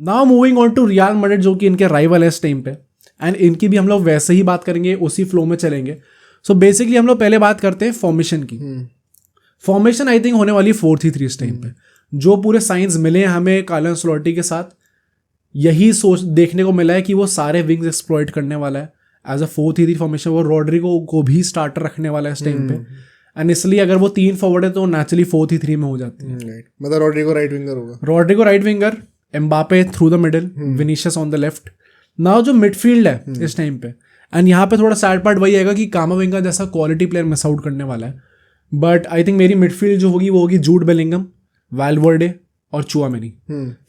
Now moving on to Real Madrid जो कि इनके राइवल है इस टाइम पे, एंड इनकी भी हम लोग वैसे ही बात करेंगे, उसी फ्लो में चलेंगे. सो बेसिकली हम लोग पहले बात करते हैं फॉर्मेशन की. फॉर्मेशन आई थिंक होने वाली 4-3-3 इस टाइम पे. जो पूरे साइंस मिले हैं हमें कार्लो एंसेलोटी के साथ, यही सोच देखने को मिला है कि वो सारे विंग्स एक्सप्लॉइट करने वाला है एज अ 4-3-3 फॉर्मेशन. वो रॉड्रिगो को भी स्टार्टर रखने वाला है इस टाइम पे, एंड इसलिए अगर वो 3 फॉरवर्ड है तो नेचुरली 4-3-3 में हो जाती है. मतलब रॉड्रिगो राइट विंगर होगा. Rodrygo right winger, Mbappe through the middle, Vinicius on the left. Now जो मिडफील्ड है इस टाइम पे, एंड यहाँ पे थोड़ा सैड पार्ट वही आएगा कि कामाविंगा जैसा क्वालिटी प्लेयर मिस आउट करने वाला है. बट आई थिंक मेरी मिडफील्ड जो होगी वो होगी जूड बेलिंगम, वैल्वर्डे और चुआमेनी.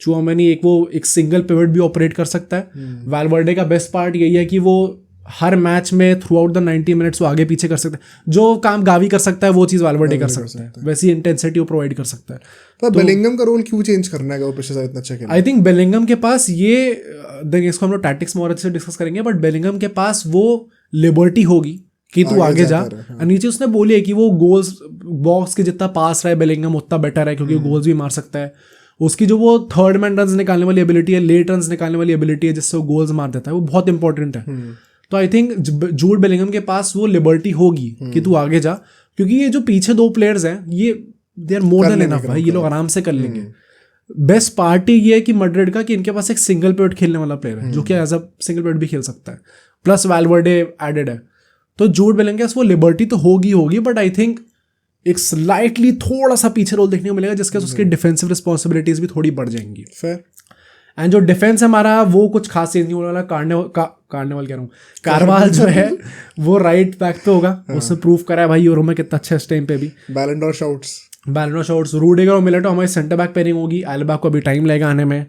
चुआमेनी एक सिंगल पिवट भी ऑपरेट कर सकता है. वैल्वर्डे का बेस्ट पार्ट यही है कि वो हर मैच में थ्रू आउट द 90 मिनट्स वो आगे पीछे कर सकता है. जो काम गावी कर सकता है वो चीज़ वैल्वर्डे कर सकता है. वैसी इंटेंसिटी वो प्रोवाइड कर सकता है. तो बेलिंगम का रोल क्यों चेंज करना है वो पिछले साल इतना अच्छा खेला? आई थिंक बेलिंगम के पास ये, देख इसको हम लोग टैक्टिक्स में और अच्छे से डिस्कस करेंगे, बट बेलिंगम के पास वो लिबर्टी होगी कि तू आगे जा. नीचे उसने बोली है कि वो गोल्स बॉक्स के जितना पास रहा है बेलिंगम उतना बेटर है, क्योंकि गोल्स भी मार सकता है. उसकी जो वो थर्ड मैन रन्स निकालने वाली एबिलिटी है, लेट रन्स निकालने वाली एबिलिटी है, जिससे वो गोल्स मार देता है, वो बहुत इंपॉर्टेंट है. तो आई थिंक जूड बेलिंगम के पास वो लिबर्टी होगी कि तू आगे जा, क्योंकि ये जो पीछे 2 प्लेयर्स हैं ये they are more than enough भाई, ये लोग आराम से कर लेंगे. बेस्ट पार्ट ये है कि मैड्रिड का कि इनके पास एक सिंगल पिवट खेलने वाला प्लेयर है जो कि एज अ सिंगल पिवट भी खेल सकता है, प्लस वैल्वर्डे एडेड है. तो जूड बेलिंगम के पास वो लिबर्टी तो होगी, बट आई थिंक एक स्लाइटली थोड़ा सा पीछे रोल देखने को मिलेगा, जिसके उसकी डिफेंसिव रिस्पॉन्सिबिलिटीज भी थोड़ी बढ़ जाएंगी. एंड जो डिफेंस है हमारा वो कुछ खास चेंज नहीं होने वाला. कार्निवल कह रहा हूँ, कारवाल जो है वो राइट बैक पे होगा. उसने प्रूव करा है भाई यूरो में कितना अच्छा इस टाइम पे भी. Ballon d'Or shots. रूडिगर और मिलेटो हमारी सेंटर बैक पेयरिंग होगी. एल्बा को अभी टाइम लगेगा आने में.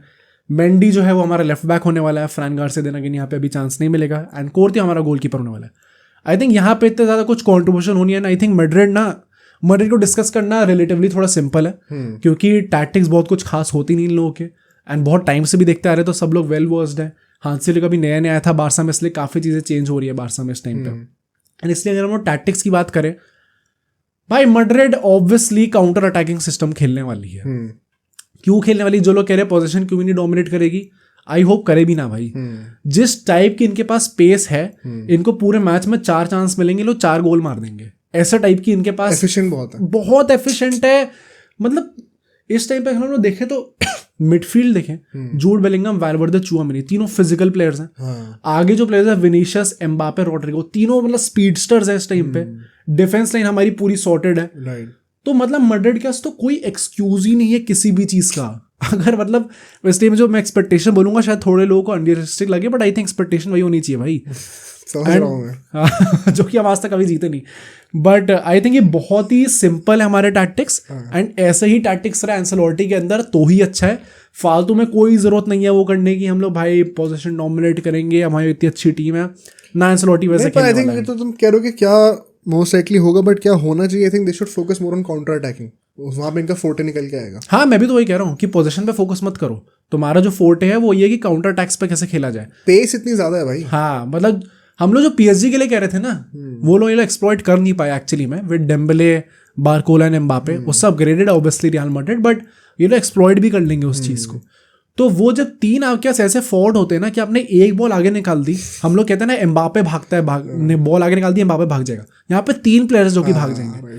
मेंडी जो है वो हमारा लेफ्ट बैक होने वाला है. फ्रैन गार्सिया देना कि यहाँ पे अभी चांस नहीं मिलेगा. एंड कोर्ती हमारा गोलकीपर होने वाला है. आई थिंक यहाँ पे इतने ज़्यादा कुछ कॉन्ट्रीब्यूशन होनी है. आई थिंक मैड्रिड को डिस्कस करना रिलेटिवली थोड़ा सिंपल है, क्योंकि टैक्टिक्स बहुत कुछ खास होती नहीं इन लोगों के, एंड बहुत टाइम से भी देखते आ रहे, तो सब लोग वेल वर्स्ड है. हांसी का भी नया आया था बारसा में, इसलिए काफ़ी चीज़ें चेंज हो रही है बारसा में इस टाइम पे. एंड इसलिए अगर हम लोग टैक्टिक्स की बात करें भाई, Madrid obviously counter attacking system खेलने वाली है. क्यों खेलने वाली? जो लोग कह रहे हैं पोजीशन क्यों नहीं डोमिनेट करेगी, आई होप करे भी ना भाई. जिस टाइप की इनके पास स्पेस है, इनको पूरे मैच में 4 चांस मिलेंगे, लोग 4 गोल मार देंगे. ऐसा टाइप की इनके पास एफिशिएंट बहुत एफिशिएंट है. मतलब इस टाइम पे हम लोग देखें तो मिडफील्ड देखें, जूड बेलिंगम, वैल्वर्डे, चुआमेनी, तीनों फिजिकल प्लेयर्स हैं. आगे जो प्लेयर्स हैं विनीशियस, एम्बापे, रॉड्रिगो, तीनों मतलब स्पीडस्टर्स हैं इस टाइम पे. डिफेंस लाइन हमारी पूरी सॉर्टेड है. तो मतलब मैड्रिड के पास तो कोई एक्सक्यूज ही नहीं है किसी भी चीज़ का. अगर मतलब इस टाइम जो मैं एक्सपेक्टेशन बोलूंगा शायद थोड़े लोगों को अनरियलिस्टिक लगे, बट आई थिंक एक्सपेक्टेशन वही होनी चाहिए भाई. जो कि हम आज तक कभी जीते नहीं. बट आई थिंक ये बहुत ही सिंपल है हमारे टैक्टिक्स, एंड ऐसे ही टैक्टिक्स रहे एंसेलोटी के अंदर तो ही अच्छा है. फालतू में कोई ज़रूरत नहीं है वो करने की हम लोग भाई पोजीशन डोमिनेट करेंगे, हमारी इतनी अच्छी टीम है ना. एंसेलोटी वैसे खेलने वाला है. तो तुम कह रहे हो कि क्या मोस्ट लाइकली होगा, बट क्या होना चाहिए? I think they should focus more on counter attacking. वहाँ पे इनका फोर्टे निकल के आएगा. हाँ, मैं भी तो वही कह रहा हूँ कि पोजीशन पे फोकस मत करो. तुम्हारा जो फोर्टे है वो ये कि काउंटर अटैक्स पे कैसे खेला जाए. पेस इतनी ज़्यादा है भाई. हाँ, मतलब हम लोग जो PSG के लिए कह रहे थे ना, वो लोग ये एक्सप्लॉइट कर नहीं पाए एक्चुअली में with Dembele, Barcola and Mbappe. वो सब graded obviously real Madrid, but ये लोग एक्सप्लॉइट भी कर लेंगे उस चीज़ को. तो वो जब 3 आपके पास ऐसे फॉर्ड होते हैं ना कि आपने एक बॉल आगे निकाल दी, हम लोग कहते हैं ना एम्बापे भागता है, बॉल आगे निकाल दी एम्बापे भाग जाएगा. यहाँ पे 3 प्लेयर्स जो कि भाग जाएंगे.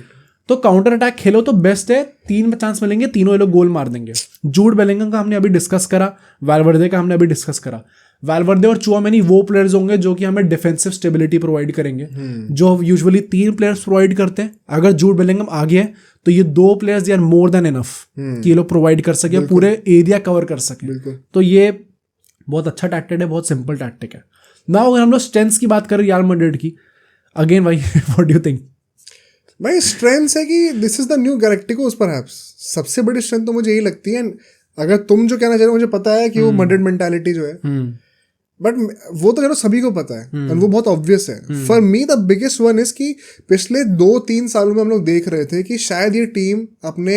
तो काउंटर अटैक खेलो तो बेस्ट है. 3 चांस मिलेंगे, तीनों ये लोग गोल मार देंगे. जूड बेलिंगम का हमने अभी डिस्कस करा, वैल्वर्डे का हमने अभी डिस्कस करा. वैल्वर्डे और चुआमेनी वो प्लेयर्स होंगे जो कि हमें डिफेंसिव स्टेबिलिटी प्रोवाइड करेंगे, जो यूजुअली 3 प्लेयर्स प्रोवाइड करते हैं. अगर जूड बेलिंगम आ गया तो ये 2 players they are more than enough कि ये लोग प्रोवाइड कर सके, पूरे एरिया कवर कर सके. तो ये बहुत अच्छा टैक्टिक है, बहुत सिंपल टैक्टिक है. नाउ अगर हम लोग स्ट्रेंथ्स की बात करें रियल मैड्रिड की, अगेन भाई व्हाट डू यू थिंक? भाई स्ट्रेंथ है कि this is the new galacticos perhaps. सबसे बड़ी स्ट्रेंथ तो मुझे यही लगती है. अगर तुम जो कहना चाह रहे हो मुझे पता है कि वो मैड्रिड मेंटालिटी जो है, बट वो तो चलो सभी को पता है और वो बहुत ऑब्वियस है. For me the biggest one is कि पिछले 2-3 सालों में हम लोग देख रहे थे कि शायद ये टीम अपने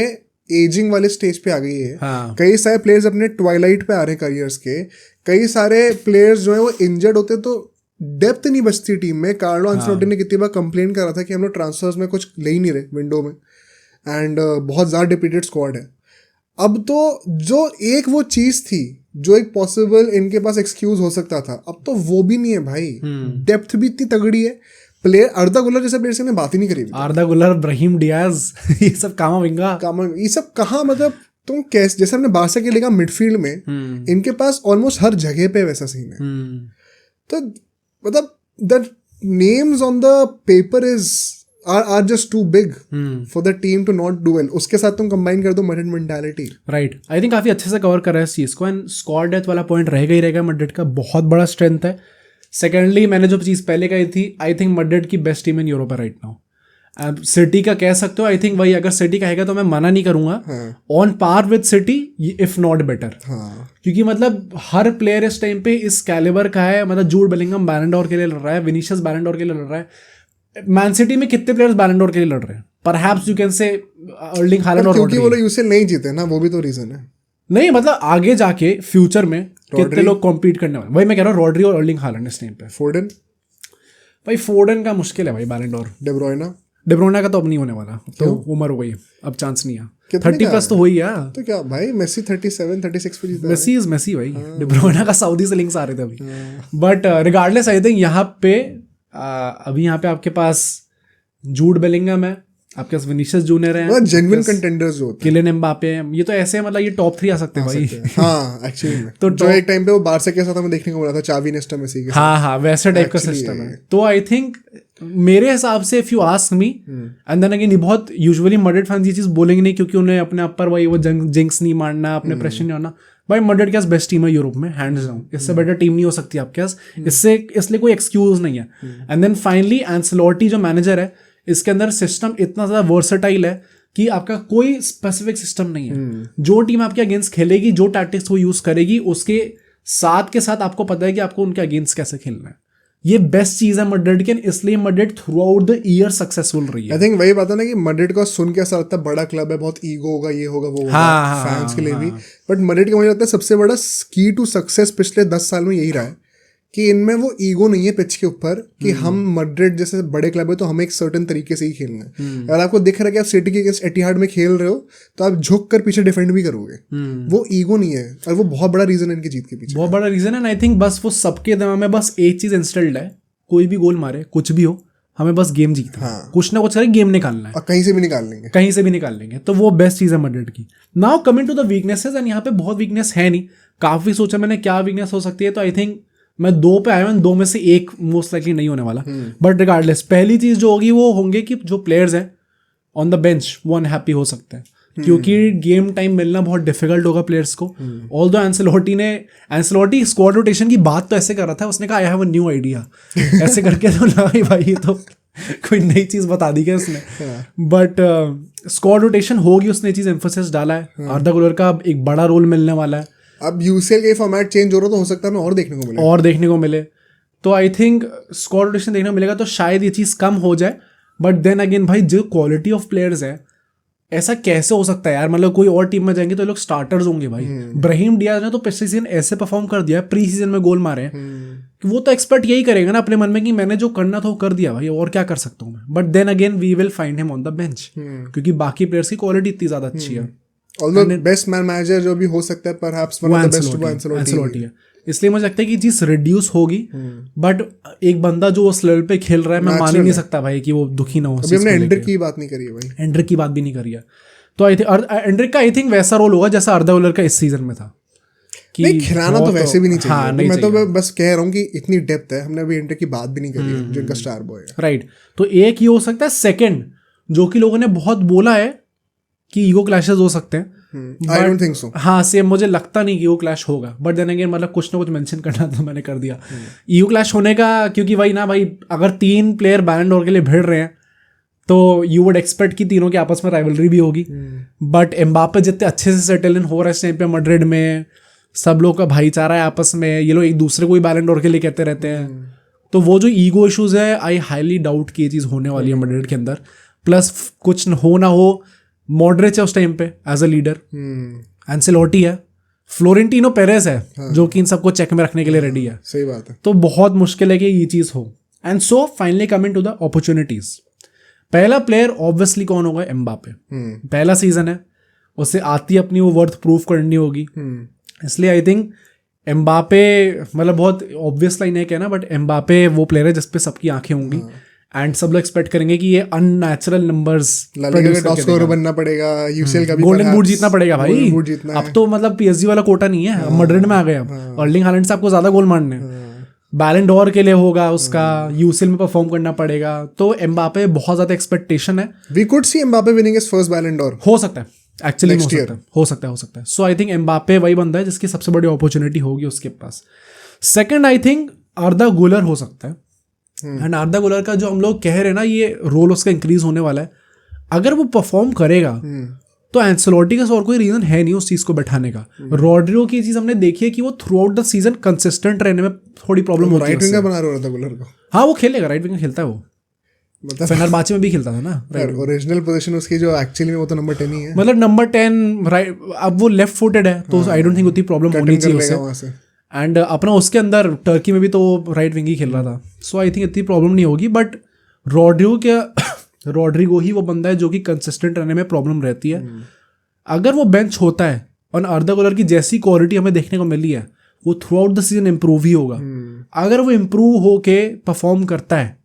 एजिंग वाले स्टेज पे आ गई है. कई सारे प्लेयर्स अपने ट्वाइलाइट पे आ रहे हैं करियर्स के. कई सारे प्लेयर्स जो है वो इंजर्ड होते, तो डेप्थ नहीं बचती टीम में. कार्लो एंसेलोटी ने कितनी बार कंप्लेन करा था कि हम लोग ट्रांसफर्स में कुछ ले ही नहीं रहे विंडो में, एंड बहुत ज़्यादा डिप्लीटेड स्क्वाड है. अब तो जो एक वो चीज़ थी जो एक पॉसिबल इनके पास एक्सक्यूज हो सकता था, अब तो वो भी नहीं है भाई। डेप्थ भी इतनी तगड़ी है, प्लेयर अर्दा गुलर जैसे प्लेयर से हमने बात ही नहीं करी। अर्दा गुलर, ब्राहिम डियाज, ये सब कामाविंगा, ये सब कहाँ, मतलब तुम कैसे, जैसे हमने बारसा के लिखा मिडफील्ड में इनके पास ऑलमोस्ट हर जगह पे वैसा सीन है। तो मतलब the names on the paper is are just too big for the team to not do well. उसके साथ तुम कंबाइन कर दो Madrid mentality. Right, I think काफी अच्छे से कवर कर रहा है इस चीज को। एंड स्क्वाड डेथ वाला पॉइंट रहेगा ही रहेगा, मैड्रिड का बहुत बड़ा स्ट्रेंथ है। सेकेंडली, मैंने जो चीज पहले कही थी, आई थिंक मैड्रिड की बेस्ट टीम इन यूरोप है राइट नाउ। अब सिटी का कह सकते हो, आई थिंक भाई अगर सिटी कहेगा तो मैं मना नहीं करूंगा, on par with City if not better. क्योंकि मतलब हर प्लेयर इस टाइम पे इस कैलिबर का है। मतलब जूड बेलिंगम बैलन डोर के लिए लड़ रहा है, विनीशियस बैलन डोर के लिए लड़ रहा है। मैन सिटी में कितने प्लेयर्स बैलन डोर के लिए लड़ रहे हैं? Perhaps you can say Erling Haaland और क्योंकि वो लोग यूसीएल नहीं जीते ना, वो भी तो रीजन है। नहीं मतलब आगे जाके फ्यूचर में कितने लोग कॉम्पीट करने वाले, वही मैं कह रहा हूँ, रॉड्री और अर्लिंग हालैंड इस टाइम पे। फोर्डन, भाई फोर्डन का मुश्किल है भाई बैलन डोर। डेब्रोइना का तो अब नहीं होने वाला, तो उम्र हो गई, अब चांस नहीं है। 30+ तो हो ही है। तो क्या भाई, मेसी 37 36 पे जीता है। मेसी इज मेसी भाई। डेब्रोइना का सऊदी से लिंक्स आ रहे थे अभी। बट रिगार्डलेस आई थिंक यहाँ पे अभी यहाँ पे आपके पास जूड बेलिंगम है, आपके पास विनीशियस जूनियर है, जेन्युइन कंटेंडर्स जो होते हैं, किलियन एम्बापे हैं। ये तो ऐसे मतलब ये टॉप 3 आ सकते हैं भाई। हाँ एक्चुअली में तो जो एक टाइम पे वो बारसा के साथ हमें देखने को मिला था, चावी नेस्टा मेसी के साथ। हाँ वैसे टाइप का सिस्टम है। तो आई थिंक मेरे हिसाब से if you ask me, and then again, बहुत यूजुअली मैड्रिड फैंस ये चीज बोलेंगे नहीं, क्योंकि उन्हें अपने ऊपर वही वो जिंक्स नहीं मारना, अपने प्रेशर नहीं होना। भाई मैड्रिड के पास बेस्ट टीम है यूरोप में, हैंड्स डाउन। इससे बेटर टीम नहीं हो सकती आपके पास, इसलिए कोई एक्सक्यूज नहीं है। एंड देन फाइनली एंसेलोटी जो मैनेजर है, इसके अंदर सिस्टम इतना ज्यादा वर्सेटाइल है कि आपका कोई स्पेसिफिक सिस्टम नहीं है। जो टीम आपके अगेंस्ट खेलेगी, जो टैक्टिक्स वो यूज करेगी, उसके साथ के साथ आपको पता है कि आपको उनके अगेंस्ट कैसे खेलना है। ये बेस्ट चीज है मैड्रिड की, इसलिए Madrid through out the year successful रही है। आई थिंक वही बात है ना कि मैड्रिड को सुन के ऐसा लगता है बड़ा क्लब है, बहुत ईगो होगा, ये होगा वो होगा फैंस के लिए भी। बट मैड्रिड का मुझे लगता है सबसे बड़ा की टू सक्सेस पिछले 10 साल में यही रहा है कि इनमें वो ईगो नहीं है पिच के ऊपर कि हम मैड्रिड जैसे बड़े क्लब है तो हमें एक सर्टेन तरीके से ही खेलना है। अगर आपको दिख रहा है कि आप सिटी के अगेंस्ट एटिहाड में खेल रहे हो तो आप झुक कर पीछे डिफेंड भी करोगे। वो ईगो नहीं है, और वो बहुत बड़ा रीजन है इनकी जीत के पीछे, बहुत बड़ा रीजन है। आई थिंक बस वो सबके दिमाग में बस एक चीज इंस्टॉल्ड है, कोई भी गोल मारे, कुछ भी हो, हमें बस गेम जीतना है। कुछ ना कुछ करें, गेम निकालना है, और कहीं से भी निकाल लेंगे। तो वो बेस्ट चीज है मैड्रिड की। Now coming to the weaknesses, and यहाँ पे बहुत वीकनेस है नहीं, काफी सोचा मैंने क्या वीकनेस हो सकती है। तो आई थिंक मैं 2 पे आया हूँ, 2 में से एक मोस्ट लाइकली नहीं होने वाला। बट रिगार्डलेस, पहली चीज जो होगी वो होंगे कि जो प्लेयर्स हैं ऑन द बेंच वो अनहैप्पी हो सकते हैं, क्योंकि गेम टाइम मिलना बहुत डिफिकल्ट होगा प्लेयर्स को। ऑल्दो एंसेलोटी स्क्वाड रोटेशन की बात तो ऐसे कर रहा था, उसने कहा I have a new idea, ऐसे करके तो लगा भाई ये तो कोई नई चीज बता दी क्या उसने। बट स्क्वाड रोटेशन होगी, उसने चीज एम्फोसिस डाला है। अर्दा गुलर का अब एक बड़ा रोल मिलने वाला है। अब यूसीएल का फॉर्मेट चेंज हो रहा तो हो सकता है और देखने को मिले। तो आई थिंक स्क्वाड रोटेशन देखने को मिलेगा, तो शायद ये चीज़ कम हो जाए। बट देन अगेन भाई, जो क्वालिटी ऑफ प्लेयर्स है, ऐसा कैसे हो सकता है यार? मतलब कोई और टीम में जाएंगे तो ये लोग स्टार्टर्स होंगे भाई। ब्राहिम डियाज ने तो पिछले सीजन ऐसे परफॉर्म कर दिया, प्री सीजन में गोल मारे कि वो तो एक्सपर्ट यही करेगा ना अपने मन में कि मैंने जो करना था वो कर दिया भाई, और क्या कर सकता हूँ मैं। But then again we will find him on the bench, क्योंकि बाकी प्लेयर्स की क्वालिटी इतनी ज्यादा अच्छी है। बेस्ट मैनेजर जो भी हो सकता है, perhaps one of the best Ancelotti है। इसलिए मुझे लगता है कि चीज रिड्यूस होगी। बट एक बंदा जो उस लेवल पे खेल रहा है, मैं मान ही नहीं सकता भाई कि वो दुखी ना हो। अभी हमने एंड्रिक की बात नहीं करी है भाई, एंड्रिक की बात भी नहीं करी है। तो आई थिंक एंड्रिक का आई थिंक वैसा रोल होगा जैसा अर्दा गुलर का इस सीजन में था कि खिलाना तो वैसे भी नहीं चाहिए। हाँ, मैं तो बस कह रहा हूँ कि इतनी डेप्थ है, हमने अभी एंड्रिक की बात भी नहीं करी है जो इनका स्टार बॉय है। राइट, तो एक ये हो सकता है। सेकंड, जो कि लोगों ने बहुत बोला है कि ईगो क्लैशेस हो सकते हैं। I don't think so. हाँ सेम, मुझे लगता नहीं कि ईगो क्लैश होगा। बट देन अगेन मतलब कुछ ना कुछ मेंशन करना तो मैंने कर दिया ईगो क्लैश होने का, क्योंकि वही ना भाई, अगर 3 प्लेयर बैलन डोर के लिए भिड़ रहे हैं तो यू वुड एक्सपेक्ट कि तीनों के आपस में राइवलरी भी होगी। बट एम्बापे जितने अच्छे से सेटल इन हो रहा है इस टाइम पे मैड्रिड में, सब लोग का भाईचारा है आपस में, ये लोग एक दूसरे को ही बैलन डोर के लिए कहते रहते हैं। तो वो जो ईगो इशूज है, आई हाईली डाउट कि ये चीज़ होने वाली है मैड्रिड के अंदर। प्लस कुछ हो ना हो, मॉडरेच है उस टाइम पे एज अ लीडर, एंसेलोटी है, फ्लोरेंटिनो पेरेस है जो कि इन सबको चेक में रखने के लिए रेडी है। सही बात है। तो बहुत मुश्किल है कि ये चीज़ हो। And so finally coming to the opportunities, पहला प्लेयर ऑब्वियसली कौन होगा? एम्बापे। पहला सीजन है, उसे आती अपनी वो वर्थ प्रूफ करनी होगी। इसलिए आई थिंक एम्बापे मतलब बहुत ऑब्वियस लाइन है क्या ना, बट एम्बापे वो प्लेयर है जिसपे सबकी आंखें होंगी एंड सब लोग एक्सपेक्ट करेंगे कि ये अननेचुरल नंबर्स टॉप स्कोरर बनना पड़ेगा, यूसीएल का भी गोल्डन बूट जीतना पड़ेगा भाई। गोल्डन बूट जीतना अब तो मतलब पीएसजी वाला कोटा नहीं है, अब मैड्रिड में आ गए, अब अर्लिंग हालैंड से आपको ज्यादा गोल मारने हैं, बैलन डोर के लिए होगा उसका, यूसीएल में परफॉर्म करना पड़ेगा, तो एम्बापे बहुत ज्यादा एक्सपेक्टेशन है। We could see Mbappe winning his first Ballon d'Or, हो सकता है एक्चुअली, हो सकता है। सो आई थिंक एम्बापे वही बंदा है जिसकी सबसे बड़ी अपॉर्चुनिटी होगी उसके पास। सेकंड आई थिंक आर्दा गुलर हो सकता है, एंड आर्दा गुलर का जो हम लोग कह रहे हैं ना ये रोल उसका इंक्रीज होने वाला है, अगर वो परफॉर्म करेगा तो एंसेलोटी का और कोई रीजन है नहीं उस चीज को बैठाने का। रॉड्रिगो की चीज हमने देखी है कि वो throughout the season consistent रहने में थोड़ी प्रॉब्लम होती है। राइट विंगर बना रहा आर्दा गुलर को, हाँ वो खेलेगा, राइट विंगर खेलता है वो, मतलब फेनेरबाचे में भी खेलता था ना, ओरिजिनल पोजीशन उसकी जो एक्चुअली में वो तो नंबर 10 ही है, मतलब नंबर 10 राइट। अब वो लेफ्ट फुटेड है तो आई डोंट थिंक उतनी प्रॉब्लम होनी चाहिए उससे, एंड अपना उसके अंदर टर्की में भी तो राइट विंग ही खेल रहा था, सो आई थिंक इतनी प्रॉब्लम नहीं होगी। बट रॉड्रिगो ही वो बंदा है जो कि कंसिस्टेंट रहने में प्रॉब्लम रहती है। अगर वो बेंच होता है और आर्दा गुलर की जैसी क्वालिटी हमें देखने को मिली है वो throughout the season improve ही होगा। अगर वो इम्प्रूव होके परफॉर्म करता है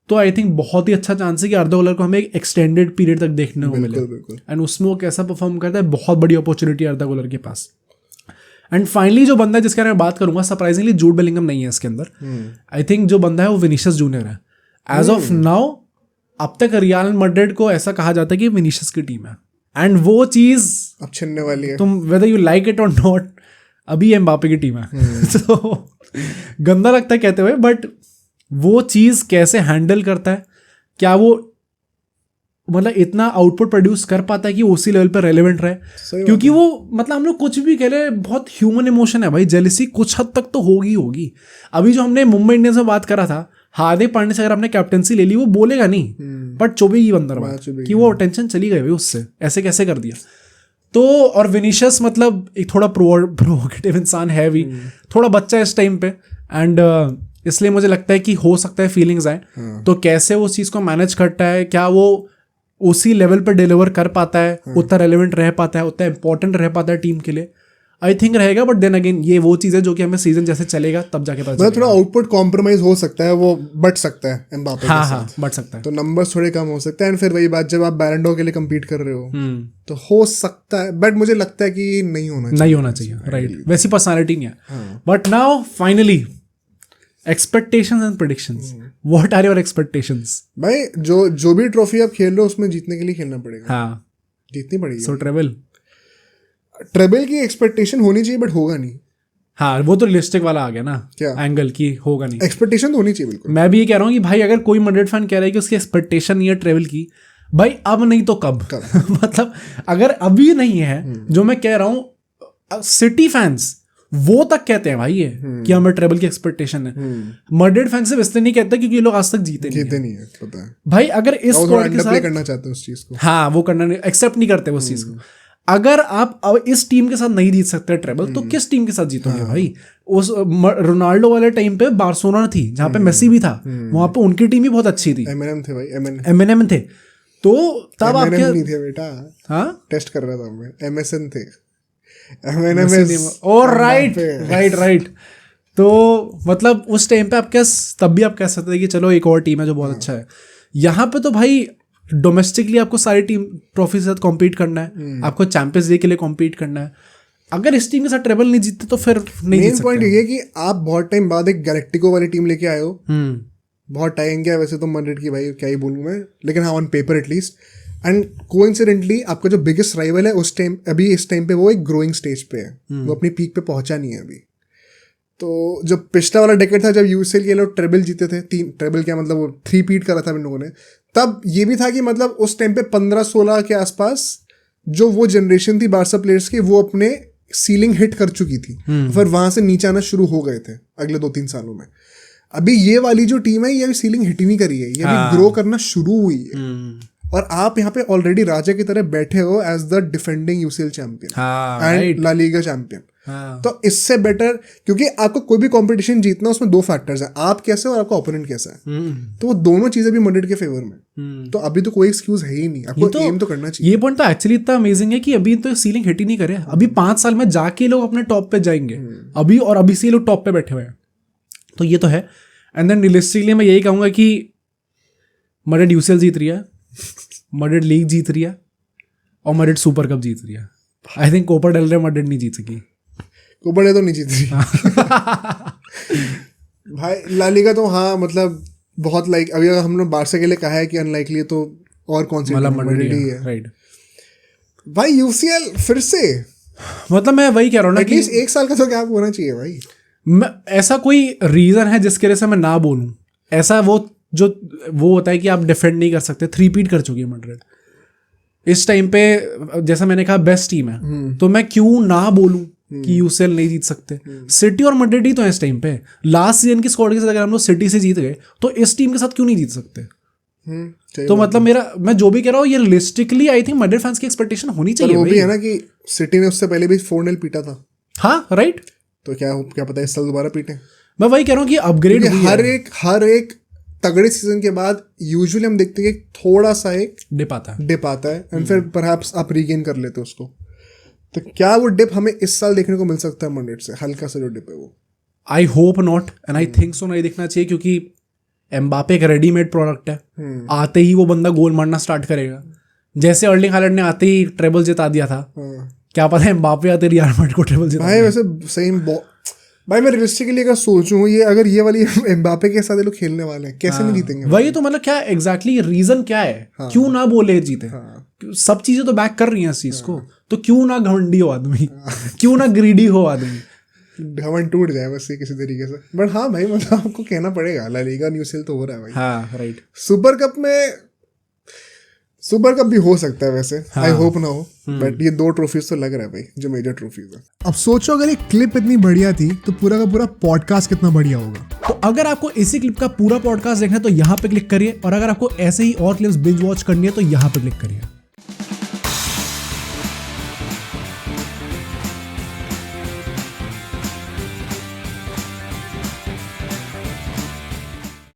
तो आई थिंक बहुत ही अच्छा चांस है कि आर्दा गुलर को हमें एक एक्सटेंडेड पीरियड तक देखने को मिले, एंड उसमें वो कैसा परफॉर्म करता है, बहुत बड़ी अपॉर्चुनिटी आर्दा गुलर के पास। एंड फाइनली जो बंदा है जिसके बारे में बात करूंगा, सरप्राइजिंगली जूड बेलिंगम नहीं है इसके अंदर। आई थिंक जो बंदा है वो विनीशियस जूनियर है। एज ऑफ नाउ अब तक रियल मैड्रिड को ऐसा कहा जाता है कि विनीशियस की टीम है, एंड वो चीज अब छिनने वाली है, तुम वेदर यू लाइक इट और नॉट, अभी एम्बापे की टीम है। तो गंदा लगता है कहते हुए, बट वो चीज कैसे हैंडल करता है, क्या वो मतलब इतना आउटपुट प्रोड्यूस कर पाता है कि उसी लेवल पर रेलेवेंट रहे, क्योंकि वो मतलब हम लोग कुछ भी कह रहे बहुत ह्यूमन इमोशन है भाई, जेलिसी कुछ हद तक तो होगी। अभी जो हमने मुंबई इंडियंस में बात करा था, हार्दिक पांड्या से अगर आपने कैप्टनसी ले ली वो बोलेगा नहीं, बट चुभेगी बंदर बात कि वो टेंशन चली गई भाई उससे, ऐसे कैसे कर दिया। तो और विनीशियस मतलब एक थोड़ा प्रोवोकेटिव इंसान है भी, थोड़ा बच्चा है इस टाइम पे, एंड इसलिए मुझे लगता है कि हो सकता है फीलिंग्स आए, तो कैसे वो उस चीज़ को मैनेज करता है, क्या वो उसी लेवल पे डिलीवर कर पाता है, उतना रेलेवेंट रह पाता है, उतना इंपॉर्टेंट रह पाता है टीम के लिए, आई थिंक रहेगा। बट देन अगेन ये वो चीज़ है जो कि हमें सीजन जैसे चलेगा तब जाके पता चलेगा। थोड़ा आउटपुट कॉम्प्रोमाइज हो सकता है, वो बढ़ सकता है एम्बापे के साथ। हाँ बढ़ सकता है, तो नंबर्स थोड़े कम हो सकते हैं, एंड फिर वही बात जब आप बैलन डोर के लिए कम्पीट कर रहे हो तो हो सकता है, बट मुझे लगता है कि नहीं होना चाहिए राइट, वैसी पर्सनालिटी नहीं है। But now finally expectations and predictions, what are your expectations? भाई जो भी ट्रॉफी आप खेल रहे हो उसमें जीतने के लिए खेलना पड़ेगा, हाँ जीतनी पड़ेगी। सो ट्रेबल की एक्सपेक्टेशन होनी चाहिए, बट होगा नहीं। हाँ वो तो रियलिस्टिक वाला आ गया ना, क्या एंगल की होगा नहीं, एक्सपेक्टेशन तो होनी चाहिए बिल्कुल। मैं भी ये कह रहा हूँ कि भाई अगर कोई मैड्रिड फैन कह रहा है कि उसकी एक्सपेक्टेशन नहीं है ट्रेवल की, भाई अब नहीं तो कब? मतलब अगर अभी नहीं है, जो मैं कह रहा हूँ सिटी फैंस वो तक कहते हैं भाई ये कि हमें ट्रेवल की एक्सपेक्टेशन है। मैड्रिड फैन सिर्फ इसलिए नहीं कहते क्योंकि ये लोग आज तक जीते नहीं है, पता है भाई। अगर इस स्क्वाड के साथ करना चाहते हैं उस चीज को, हाँ वो करना एक्सेप्ट नहीं करते उस चीज को। अगर आप अब इस टीम के साथ नहीं जीत सकते ट्रेबल, तो किस टीम के साथ जीतोगे भाई? उस रोनाल्डो वाले टाइम पे बार्सिलोना थी जहाँ पे मेसी भी था, वहां पे उनकी टीम भी बहुत अच्छी थी, एमएनएम थे भाई, एमएनएम थे। तो तब आपके नहीं थे बेटा, हाँ टेस्ट कर रहा था मैं, एमएसएन थे, और राइट। तो मतलब उस टाइम पे आप तब भी आप कह सकते थे कि चलो एक और टीम है जो बहुत अच्छा है। यहाँ पे तो भाई डोमेस्टिकली आपको सारी टीम ट्रॉफी के साथ कॉम्पीट करना है, आपको चैंपियंस लीग के लिए कॉम्पीट करना है। अगर इस टीम के साथ ट्रेबल नहीं जीतते तो फिर नहीं जीत सकते। मेन पॉइंट ये है कि आप बहुत टाइम बाद एक गैलेक्टिको वाली टीम लेके आए हो, बहुत टाइम गया वैसे तो मैड्रिड की, भाई क्या ही बोलूँ मैं, लेकिन हाँ on paper at least. And coincidentally आपका जो बिगेस्ट राइवल है उस टाइम, अभी इस टाइम पे वो एक ग्रोइंग स्टेज पे है, वो अपनी पीक पे पहुंचा नहीं है अभी। तो जो पिछला वाला डेकेड था जब यूसीएल के लोग ट्रेबल जीते थे, 3 ट्रेबल क्या मतलब वो 3 पीट करा था इन लोगों ने, तब ये भी था कि मतलब उस टाइम पे 15-16 के आसपास जो वो जनरेशन थी बार्सा प्लेयर्स की, वो अपने सीलिंग हिट कर चुकी थी, फिर वहां से नीचे आना शुरू हो गए थे अगले 2-3 सालों में। अभी ये वाली जो टीम है ये अभी सीलिंग हिट ही नहीं करी है, ये अभी ग्रो करना शुरू हुई है। और आप यहाँ पे ऑलरेडी राजा की तरह बैठे हो as the defending UCL champion and La Liga champion. तो इससे बेटर, क्योंकि आपको कोई भी कंपटीशन जीतना उसमें दो फैक्टर्स हैं, आप कैसे और आपका ओपोनेंट कैसा है। तो वो दोनों चीजें भी मैड्रिड के फेवर में। तो अभी तो कोई एक्सक्यूज है ही नहीं, आपको एम तो करना चाहिए। ये पॉइंट तो एक्चुअली इतना अमेजिंग है कि अभी तो सीलिंग हिट ही नहीं करे। अभी 5 साल में जाके लोग अपने टॉप पे जाएंगे अभी, और अभी से लोग टॉप पे बैठे हुए हैं। तो ये तो है। एंड देन रियलिस्टिकली मैं यही कहूंगा कि मैड्रिड यूसीएल जीत रही है, मैड्रिड लीग जीत रही है और मैड्रिड सुपर कप जीत रही है। आई थिंक कोपा डेल रे मैड्रिड नहीं जीत सकी, कोपा डेल तो नहीं जीत रही भाई। ला लीगा तो हाँ मतलब बहुत लाइक, अभी अगर हम लोग बारसा के लिए कहा है कि अनलाइकली, तो और कौन सी मैड्रिड ही है राइट भाई। यूसीएल फिर से, मतलब मैं वही कह रहा हूँ ना कि एटलीस्ट 1 साल का तो गैप होना चाहिए भाई। ऐसा कोई रीजन है जिसके वजह से मैं ना बोलूं? ऐसा वो होता है कि आप डिफेंड नहीं कर सकते। 3-पीट कर चुकी है मैड्रिड इस टाइम पे, जैसा मैंने कहा बेस्ट टीम है। तो मैं क्यों ना बोलूं कि यूसीएल नहीं जीत सकते। सिटी और मैड्रिड ही तो है इस टाइम पे। लास्ट सीजन की स्क्वाड के साथ अगर हम लोग सिटी से जीत गए तो इस टीम के साथ क्यों नहीं जीत सकते? तो मतलब मैं जो भी कह रहा हूँ, ये realistically I think Madrid fans की एक्सपेक्टेशन होनी चाहिए। वो भी है ना कि सिटी ने उससे पहले भी 4-0 पीटा था। हाँ राइट। तो क्या पता इस साल दोबारा पीटे। मैं वही कह रहा हूँ कि अपग्रेड हर एक तगड़े सीजन के बाद यूजुअली हम देखते हैं कि थोड़ा सा एक डिप आता है एंड फिर परहैप्स आप रीगेन कर लेते हो उसको। तो क्या वो डिप हमें इस साल देखने को मिल सकता है मैड्रिड से? हल्का सा जो डिप है वो, I hope not and I think so नहीं दिखना चाहिए, क्योंकि एम्बापे एक रेडीमेड प्रोडक्ट है। आते ही वो बंदा गोल मारना स्टार्ट करेगा। जैसे अर्लिंग हालैंड ने आते ही ट्रेबल जिता दिया था, क्या पता है एम्बापे आते रियल मैड्रिड को ट्रेबल जिता भाई। वैसे सही भाई, मैं रियलिस्टिकली अगर सोचूं ये वाली एम्बापे के साथ ये लोग खेलने वाले हैं, कैसे नहीं जीतेंगे? वही तो, मतलब क्या एग्जैक्टली रीजन क्या है? क्यों ना बोले जीते? सब चीजें तो बैक कर रही हैं इस चीज को, तो क्यों ना घमंडी हो आदमी, क्यों ना ग्रीडी हो आदमी, घमंड टूट जाए बस किसी तरीके से। बट हाँ भाई, मतलब आपको कहना पड़ेगा ला लीगा यूसीएल तो हो रहा है भाई। हाँ राइट। सुपर कप भी हो सकता है वैसे, आई होप ना हो, बट ये 2 ट्रॉफीज तो लग रहा है भाई जो मेजर ट्रॉफीज है। अब सोचो अगर ये क्लिप इतनी बढ़िया थी तो पूरा का पूरा पॉडकास्ट कितना बढ़िया होगा। तो अगर आपको इसी क्लिप का पूरा पॉडकास्ट देखना है तो यहाँ पे क्लिक करिए, और अगर आपको ऐसे ही और क्लिप्स बिंज वॉच करनी है तो यहाँ पे क्लिक करिए।